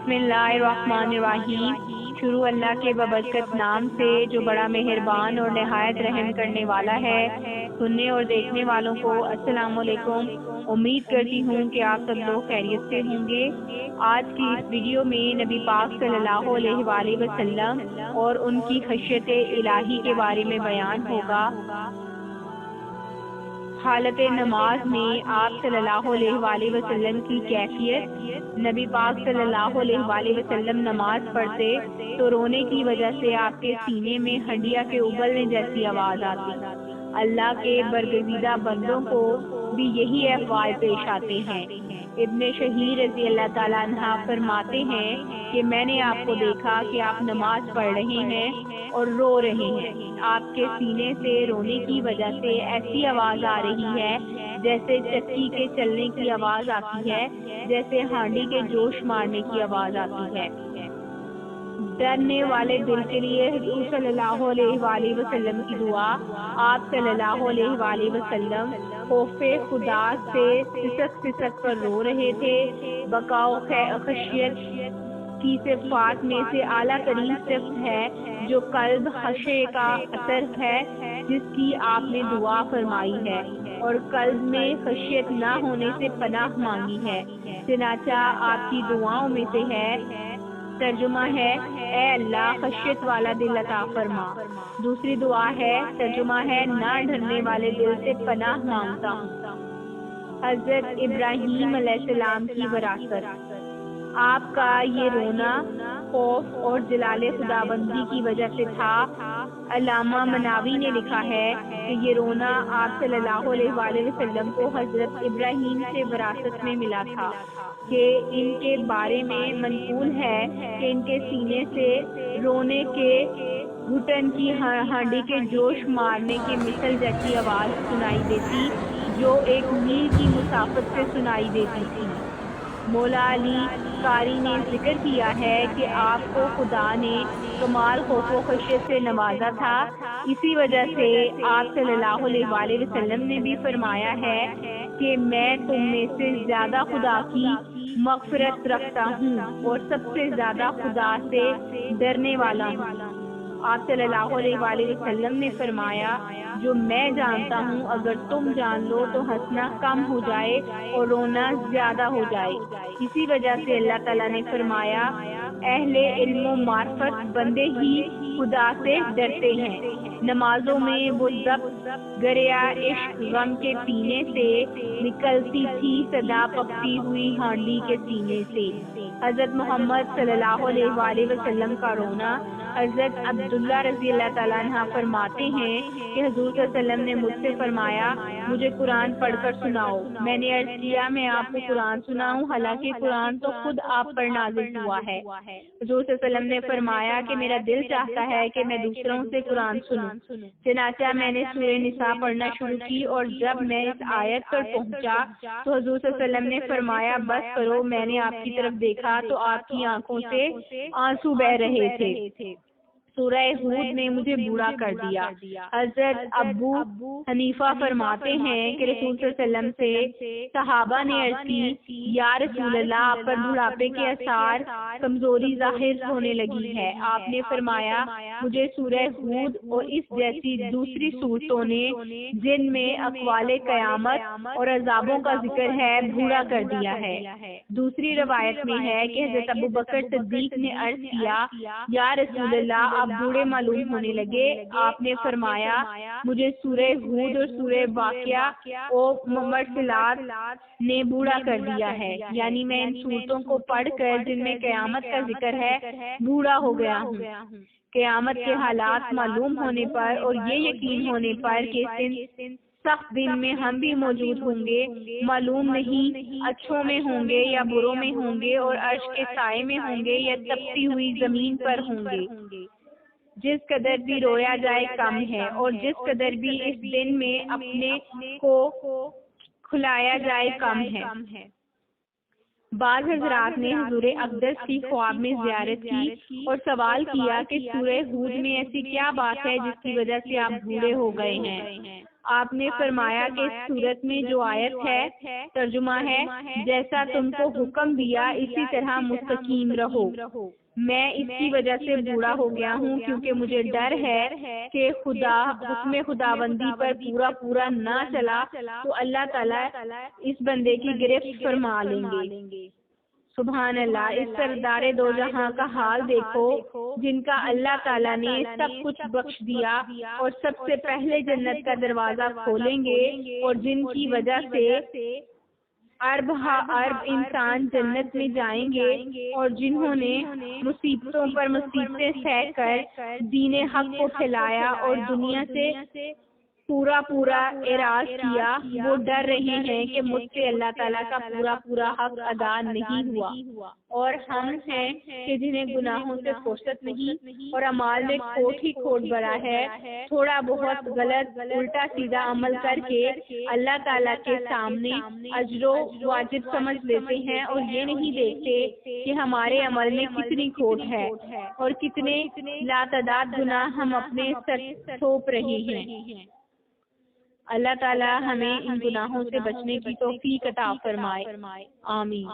بسم اللہ الرحمن الرحیم۔ شروع اللہ کے بابرکت نام سے جو بڑا مہربان اور نہایت رحم کرنے والا ہے۔ سننے اور دیکھنے والوں کو السلام علیکم۔ امید کرتی ہوں کہ آپ سب لوگ خیریت سے ہوں گے۔ آج کی اس ویڈیو میں نبی پاک صلی اللہ علیہ وآلہ وسلم اور ان کی خشیت الہی کے بارے میں بیان ہوگا۔ حالت نماز میں آپ صلی اللہ علیہ وآلہ وسلم کی کیفیت۔ نبی پاک صلی اللہ علیہ وآلہ وسلم نماز پڑھتے تو رونے کی وجہ سے آپ کے سینے میں ہڈیاں کے ابلنے جیسی آواز آتی۔ اللہ کے برگزیدہ بندوں کو بھی یہی احوال پیش آتے ہیں۔ ابن شہیر رضی اللہ تعالیٰ عنہ فرماتے ہیں کہ میں نے آپ کو دیکھا کہ آپ نماز پڑھ رہے ہیں اور رو رہے ہیں۔ آپ کے سینے سے رونے کی وجہ سے ایسی آواز آ رہی ہے جیسے چکی کے چلنے کی آواز آتی ہے، جیسے ہانڈی کے جوش مارنے کی آواز آتی ہے۔ ڈرنے والے دل کے لیے حضور صلی اللہ علیہ وآلہ وسلم کی دعا۔ آپ صلی اللہ علیہ وآلہ وسلم خوف خدا سے سسک سسک کر رو رہے تھے۔ بقا و خشیت کی صفات میں سے اعلیٰ ترین صفت ہے جو قلب خشع کا اثر ہے، جس کی آپ نے دعا فرمائی ہے اور قلب میں خشیت نہ ہونے سے پناہ مانگی ہے۔ چنانچہ آپ کی دعاؤں میں سے ہے، ترجمہ ہے اے اللہ خشیت والا دل عطا فرما۔ دوسری دعا ہے، ترجمہ ہے نہ ڈرنے والے دل سے پناہ مانگتا ہوں۔ حضرت ابراہیم علیہ السلام کی وراثت۔ آپ کا یہ رونا خوف اور جلال خداوندی کی وجہ سے تھا۔ علامہ مناوی نے لکھا ہے کہ یہ رونا آپ صلی اللہ علیہ وآلہ وسلم کو حضرت ابراہیم سے وراثت میں ملا تھا، کہ ان کے بارے میں منقول ہے کہ ان کے سینے سے رونے کے گھٹن کی ہانڈی کے جوش مارنے کے مثل جیسی آواز سنائی دیتی، جو ایک میل کی مسافت سے سنائی دیتی تھی۔ مولا علی قاری نے ذکر کیا ہے کہ آپ کو خدا نے کمال خوف و خشیت سے نوازا تھا۔ اسی وجہ سے آپ صلی اللہ علیہ وآلہ وسلم نے بھی فرمایا ہے کہ میں تم میں سے زیادہ خدا کی مغفرت رکھتا ہوں اور سب سے زیادہ خدا سے ڈرنے والا ہوں۔ آپ صلی اللہ علیہ وآلہ وسلم نے فرمایا، جو میں جانتا ہوں اگر تم جان لو تو ہنسنا کم ہو جائے اور رونا زیادہ ہو جائے۔ اسی وجہ سے اللہ تعالیٰ نے فرمایا، اہل علم و معرفت بندے ہی خدا سے ڈرتے ہیں۔ نمازوں میں وہ ضبط گریا عشق غم کے پینے سے نکلتی تھی صدا پکتی ہوئی ہانڈی کے سینے سے۔ حضرت محمد صلی اللہ علیہ وآلہ وسلم کا رونا۔ حضرت عبداللہ رضی اللہ تعالیٰ عنہ فرماتے ہیں کہ حضور صلی اللہ علیہ وسلم نے مجھ سے فرمایا، مجھے قرآن پڑھ کر سناؤ۔ میں نے عرض کیا، میں آپ کو قرآن سناؤں، حالانکہ قرآن تو خود آپ پر نازل ہوا ہے۔ حضور صلی اللہ علیہ وسلم نے فرمایا کہ میرا دل چاہتا ہے کہ میں دوسروں سے قرآن سنوں۔ چنانچہ میں نے سورہ نساء پڑھنا شروع کی، اور جب میں اس آیت پر پہنچا تو حضور صلی اللہ علیہ وسلم نے فرمایا، بس کرو۔ میں نے آپ کی طرف دیکھا تو آپ کی آنکھوں سے آنسو بہہ رہے تھے۔ سورہ ہود نے مجھے بوڑھا کر دیا۔ حضرت ابو حنیفہ فرماتے ہیں کہ رسول صلی اللہ علیہ وسلم سے صحابہ نے عرض کی، یا رسول اللہ، آپ پر بڑھاپے کے آثار، کمزوری ظاہر ہونے لگی ہے۔ آپ نے فرمایا، مجھے سورہ ہود اور اس جیسی دوسری صورتوں نے جن میں اقوال قیامت اور عذابوں کا ذکر ہے بوڑھا کر دیا ہے۔ دوسری روایت میں ہے کہ حضرت ابو بکر صدیق نے عرض کیا، یا رسول اللہ، آپ بوڑھے معلوم ہونے لگے۔ آپ نے فرمایا، مجھے سورہ ہود اور سورہ واقعہ اور مرسلات نے بوڑھا کر دیا ہے، یعنی میں ان صورتوں کو پڑھ کر جن میں قیامت کا ذکر ہے بوڑھا ہو گیا ہوں۔ قیامت کے حالات معلوم ہونے پر اور یہ یقین ہونے پر کہ سخت دن میں ہم بھی موجود ہوں گے، معلوم نہیں اچھوں میں ہوں گے یا بروں میں ہوں گے، اور عرش کے سائے میں ہوں گے یا تپتی ہوئی زمین پر ہوں گے۔ جس قدر بھی رویا جائے کم ہے، اور جس قدر بھی اس دن میں اپنے کو کھلایا جائے کم ہے۔ بعض حضرات نے حضور اقدس کی خواب میں زیارت کی اور سوال کیا کہ سورہ ہود میں ایسی کیا بات ہے جس کی وجہ سے آپ بوڑھے ہو گئے ہیں؟ آپ نے فرمایا کہ اس صورت میں جو آیت ہے ترجمہ ہے جیسا تم کو حکم دیا اسی طرح مستقیم رہو۔ میں اس کی وجہ سے بوڑھا ہو گیا ہوں کیونکہ مجھے ڈر ہے کہ حکم خداوندی پر پورا نہ چلا تو اللہ تعالیٰ اس بندے کی گرفت فرما لیں گے۔ سبحان اللہ، اس سردار دو جہاں کا حال دیکھو جن کا اللہ تعالیٰ نے سب کچھ بخش دیا اور سب سے پہلے جنت کا دروازہ کھولیں گے اور جن کی وجہ سے ارب انسان جنت میں جائیں گے اور جنہوں نے مصیبتوں پر مصیبتیں سہ کر دین حق کو پھیلایا اور دنیا سے پورا اعراض کیا، وہ ڈر رہے ہیں کہ مجھ سے اللہ تعالیٰ کا پورا حق ادا نہیں ہوا، اور ہم ہیں کہ جنہیں گناہوں سے فرصت نہیں اور اعمال میں کھوٹ ہی کھوٹ بھرا ہے، تھوڑا بہت غلط الٹا سیدھا عمل کر کے اللہ تعالیٰ کے سامنے اجر و واجب سمجھ لیتے ہیں اور یہ نہیں دیکھتے کہ ہمارے عمل میں کتنی کھوٹ ہے اور کتنے لاتعداد گناہ ہم اپنے سر تھوپ رہے ہیں۔ اللہ تعالیٰ ہمیں ان گناہوں سے بچنے کی توفیق عطا فرمائے، آمین۔